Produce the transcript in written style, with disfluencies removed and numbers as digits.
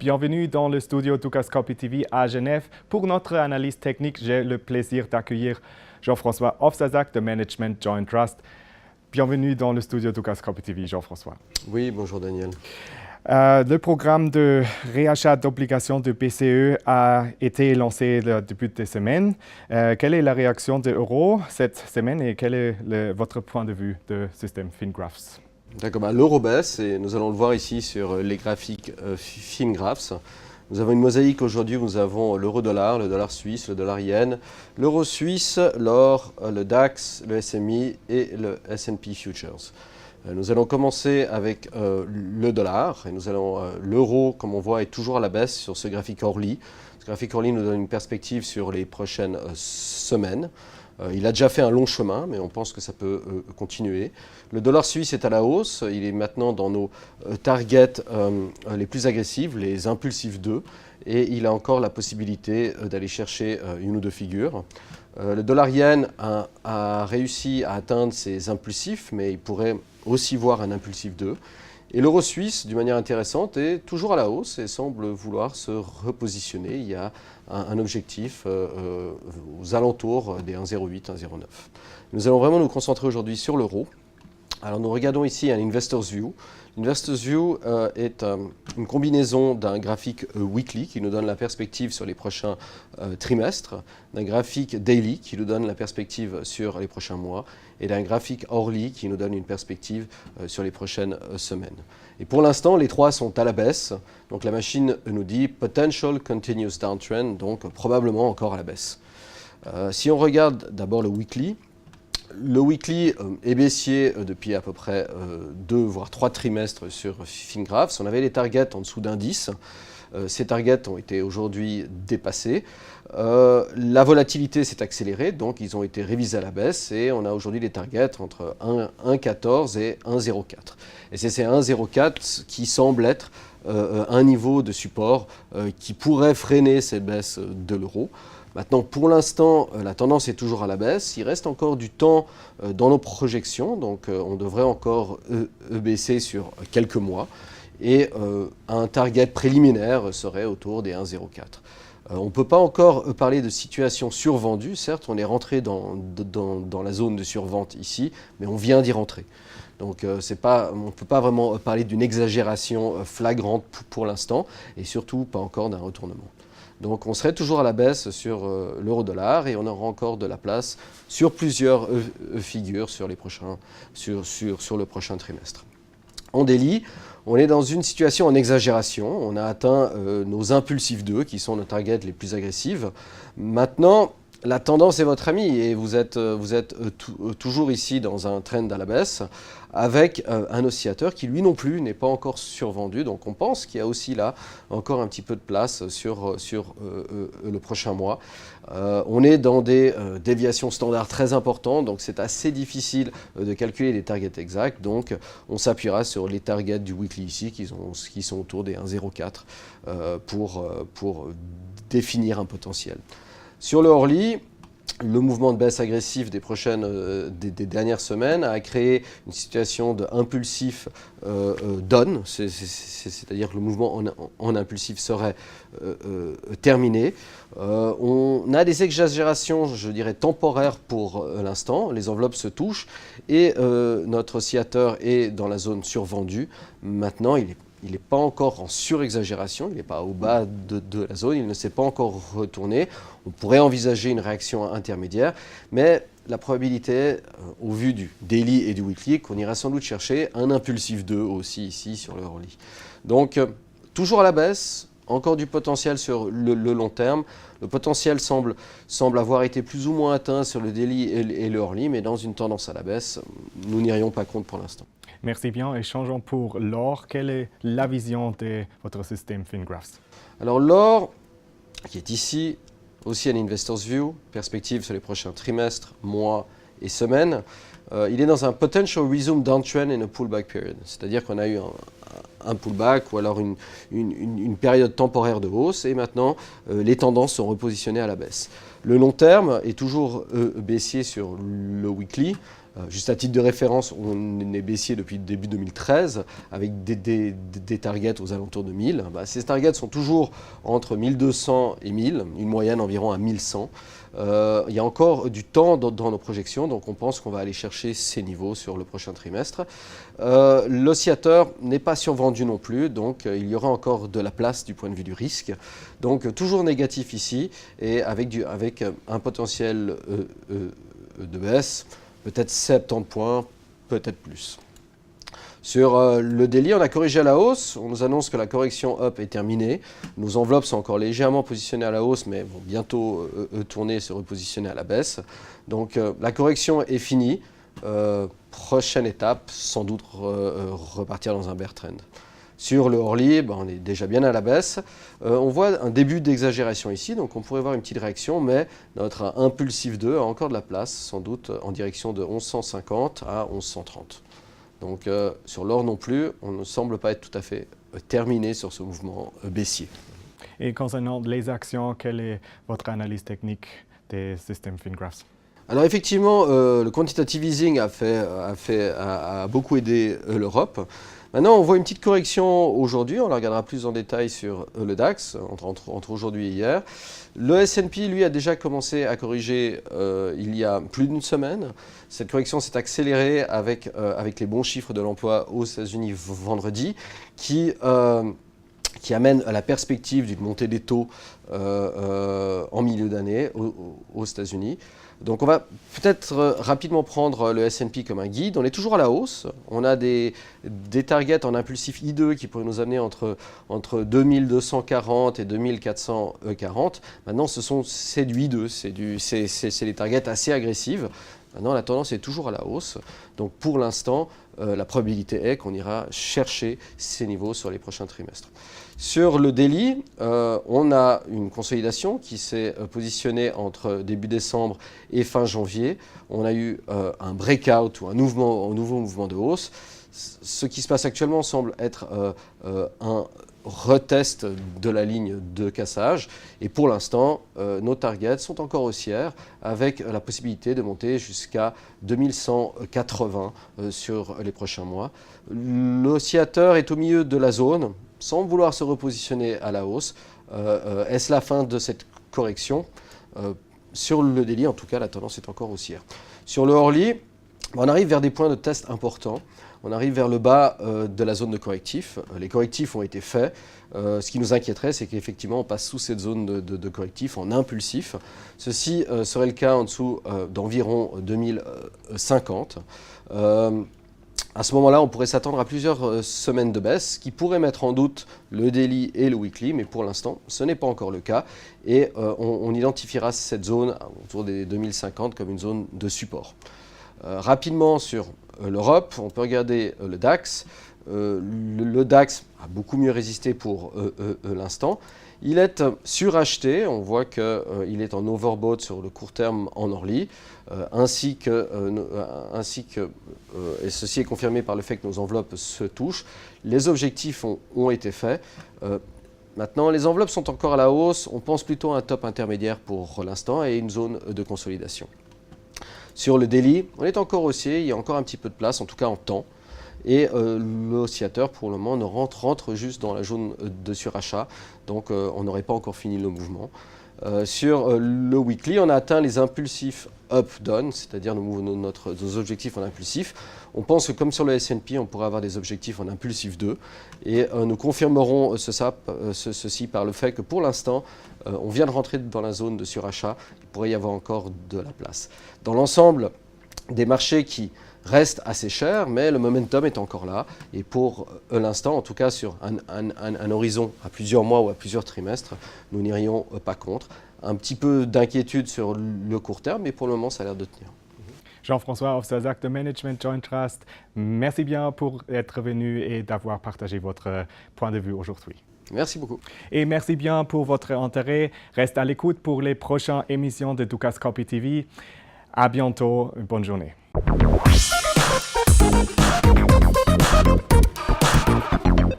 Bienvenue dans le studio Dukascopy TV à Genève. Pour notre analyse technique, j'ai le plaisir d'accueillir Jean-François Ofsazak de Management Joint Trust. Bienvenue dans le studio Dukascopy TV, Jean-François. Oui, bonjour Daniel. Le programme de réachat d'obligations de BCE a été lancé le début de semaine. Quelle est la réaction de l'euro cette semaine et quel est votre point de vue de système FinGraphs? D'accord, l'euro baisse et nous allons le voir ici sur les graphiques FinGraphs. Nous avons une mosaïque aujourd'hui où nous avons l'euro-dollar, le dollar suisse, le dollar yen, l'euro suisse, l'or, le DAX, le SMI et le S&P Futures. Nous allons commencer avec le dollar et l'euro, comme on voit, est toujours à la baisse sur ce graphique Orly. Ce graphique Orly nous donne une perspective sur les prochaines semaines. Il a déjà fait un long chemin, mais on pense que ça peut continuer. Le dollar suisse est à la hausse. Il est maintenant dans nos targets les plus agressives, les impulsifs 2. Et il a encore la possibilité d'aller chercher une ou deux figures. Le dollar yen a réussi à atteindre ses impulsifs, mais il pourrait aussi voir un impulsif 2. Et l'euro suisse, d'une manière intéressante, est toujours à la hausse et semble vouloir se repositionner. Il y a un objectif aux alentours des 1,08, 1,09. Nous allons vraiment nous concentrer aujourd'hui sur l'euro. Alors nous regardons ici un Investor's View. L'Investor's View est une combinaison d'un graphique weekly qui nous donne la perspective sur les prochains trimestres, d'un graphique daily qui nous donne la perspective sur les prochains mois et d'un graphique hourly qui nous donne une perspective sur les prochaines semaines. Et pour l'instant, les trois sont à la baisse. Donc la machine nous dit Potential Continuous Downtrend, donc probablement encore à la baisse. Si on regarde d'abord le weekly est baissier depuis à peu près 2 voire 3 trimestres sur FinGraphs. On avait les targets en dessous d'indice. Ces targets ont été aujourd'hui dépassés. La volatilité s'est accélérée, donc ils ont été révisés à la baisse et on a aujourd'hui des targets entre 1,14 et 1,04. Et c'est ces 1,04 qui semblent être un niveau de support qui pourrait freiner cette baisse de l'euro. Maintenant, pour l'instant, la tendance est toujours à la baisse. Il reste encore du temps dans nos projections, donc on devrait encore baisser sur quelques mois. Et un target préliminaire serait autour des 1,04. On ne peut pas encore parler de situation survendue. Certes, on est rentré dans la zone de survente ici, mais on vient d'y rentrer. Donc on ne peut pas vraiment parler d'une exagération flagrante pour l'instant, et surtout pas encore d'un retournement. Donc on serait toujours à la baisse sur l'euro-dollar et on aura encore de la place sur plusieurs figures sur le prochain trimestre. En daily, on est dans une situation en exagération. On a atteint nos impulsifs 2 qui sont nos targets les plus agressives. Maintenant, la tendance est votre amie et vous êtes toujours ici dans un trend à la baisse avec un oscillateur qui lui non plus n'est pas encore survendu. Donc on pense qu'il y a aussi là encore un petit peu de place sur le prochain mois. On est dans des déviations standards très importantes, donc c'est assez difficile de calculer les targets exacts. Donc on s'appuiera sur les targets du weekly ici qui sont autour des 1,04 pour définir un potentiel. Sur le hourly, le mouvement de baisse agressif des dernières semaines a créé une situation d'impulsif down, c'est-à-dire que le mouvement en impulsif serait terminé. On a des exagérations, je dirais, temporaires pour l'instant. Les enveloppes se touchent et notre oscillateur est dans la zone survendue. Maintenant, il n'est pas encore en surexagération, il n'est pas au bas de la zone, il ne s'est pas encore retourné. On pourrait envisager une réaction intermédiaire, mais la probabilité, au vu du daily et du weekly, qu'on ira sans doute chercher un impulsif 2 aussi ici sur le hourly. Donc, toujours à la baisse, encore du potentiel sur le long terme. Le potentiel semble avoir été plus ou moins atteint sur le daily et le hourly, mais dans une tendance à la baisse, nous n'irions pas compte pour l'instant. Merci bien. Et changeons pour l'or. Quelle est la vision de votre système FinGraphs? Alors l'or, qui est ici, aussi un Investor's View, perspective sur les prochains trimestres, mois et semaines, il est dans un potential resume downtrend in a pullback period. C'est-à-dire qu'on a eu un pullback ou alors une période temporaire de hausse et maintenant les tendances sont repositionnées à la baisse. Le long terme est toujours baissier sur le weekly. Juste à titre de référence, on est baissier depuis le début 2013 avec des targets aux alentours de 1000. Ces targets sont toujours entre 1200 et 1000, une moyenne environ à 1100. Il y a encore du temps dans nos projections, donc on pense qu'on va aller chercher ces niveaux sur le prochain trimestre. L'oscillateur n'est pas survendu non plus, donc il y aura encore de la place du point de vue du risque. Donc toujours négatif ici et avec un potentiel de baisse, peut-être 70 points, peut-être plus. Sur le daily, on a corrigé à la hausse. On nous annonce que la correction up est terminée. Nos enveloppes sont encore légèrement positionnées à la hausse, mais vont bientôt tourner et se repositionner à la baisse. Donc la correction est finie. Prochaine étape, sans doute repartir dans un bear trend. Sur le Orly, on est déjà bien à la baisse. On voit un début d'exagération ici, donc on pourrait voir une petite réaction, mais notre impulsif 2 a encore de la place, sans doute en direction de 1150 à 1130. Donc sur l'or non plus, on ne semble pas être tout à fait terminé sur ce mouvement baissier. Et concernant les actions, quelle est votre analyse technique des systèmes FinGraphs? Alors effectivement, le quantitative easing a beaucoup aidé l'Europe. Maintenant, on voit une petite correction aujourd'hui, on la regardera plus en détail sur le DAX, entre aujourd'hui et hier. Le S&P, lui, a déjà commencé à corriger il y a plus d'une semaine. Cette correction s'est accélérée avec les bons chiffres de l'emploi aux États-Unis vendredi, qui amène à la perspective d'une montée des taux en milieu d'année aux États-Unis. Donc on va peut-être rapidement prendre le S&P comme un guide. On est toujours à la hausse. On a des targets en impulsif I2 qui pourraient nous amener entre 2240 et 2440. Maintenant, c'est du I2, c'est des targets assez agressives. Maintenant, la tendance est toujours à la hausse. Donc pour l'instant, la probabilité est qu'on ira chercher ces niveaux sur les prochains trimestres. Sur le daily, on a une consolidation qui s'est positionnée entre début décembre et fin janvier. On a eu un breakout ou un nouveau mouvement de hausse. Ce qui se passe actuellement semble être un retest de la ligne de cassage. Et pour l'instant, nos targets sont encore haussières avec la possibilité de monter jusqu'à 2180 sur les prochains mois. L'oscillateur est au milieu de la zone, sans vouloir se repositionner à la hausse. Est-ce la fin de cette correction? Sur le daily, en tout cas, la tendance est encore haussière. Sur le Orly, on arrive vers des points de test importants. On arrive vers le bas de la zone de correctif. Les correctifs ont été faits. Ce qui nous inquiéterait, c'est qu'effectivement, on passe sous cette zone de correctif en impulsif. Ceci serait le cas en dessous d'environ 2050. À ce moment-là, on pourrait s'attendre à plusieurs semaines de baisse qui pourraient mettre en doute le daily et le weekly, mais pour l'instant, ce n'est pas encore le cas. Et on identifiera cette zone autour des 2050 comme une zone de support. Rapidement sur l'Europe, on peut regarder le DAX. Le DAX a beaucoup mieux résisté pour l'instant. Il est suracheté, on voit qu'il est en overbought sur le court terme en Orly, ainsi que et ceci est confirmé par le fait que nos enveloppes se touchent. Les objectifs ont été faits. Maintenant, les enveloppes sont encore à la hausse. On pense plutôt à un top intermédiaire pour l'instant et une zone de consolidation. Sur le daily, on est encore haussier, il y a encore un petit peu de place, en tout cas en temps. Et l'oscillateur, pour le moment, rentre juste dans la zone de surachat. Donc, on n'aurait pas encore fini le mouvement. Sur le weekly, on a atteint les impulsifs up-down, c'est-à-dire nos objectifs en impulsif. On pense que comme sur le S&P, on pourrait avoir des objectifs en impulsif 2. Et nous confirmerons ceci par le fait que pour l'instant, on vient de rentrer dans la zone de surachat. Il pourrait y avoir encore de la place. Dans l'ensemble, des marchés qui restent assez chers, mais le momentum est encore là. Et pour l'instant, en tout cas sur un horizon à plusieurs mois ou à plusieurs trimestres, nous n'irions pas contre. Un petit peu d'inquiétude sur le court terme, mais pour le moment, ça a l'air de tenir. Jean-François Ofsazak de Management Joint Trust, merci bien pour être venu et d'avoir partagé votre point de vue aujourd'hui. Merci beaucoup. Et merci bien pour votre intérêt. Reste à l'écoute pour les prochaines émissions de Dukascopy TV. À bientôt. Bonne journée.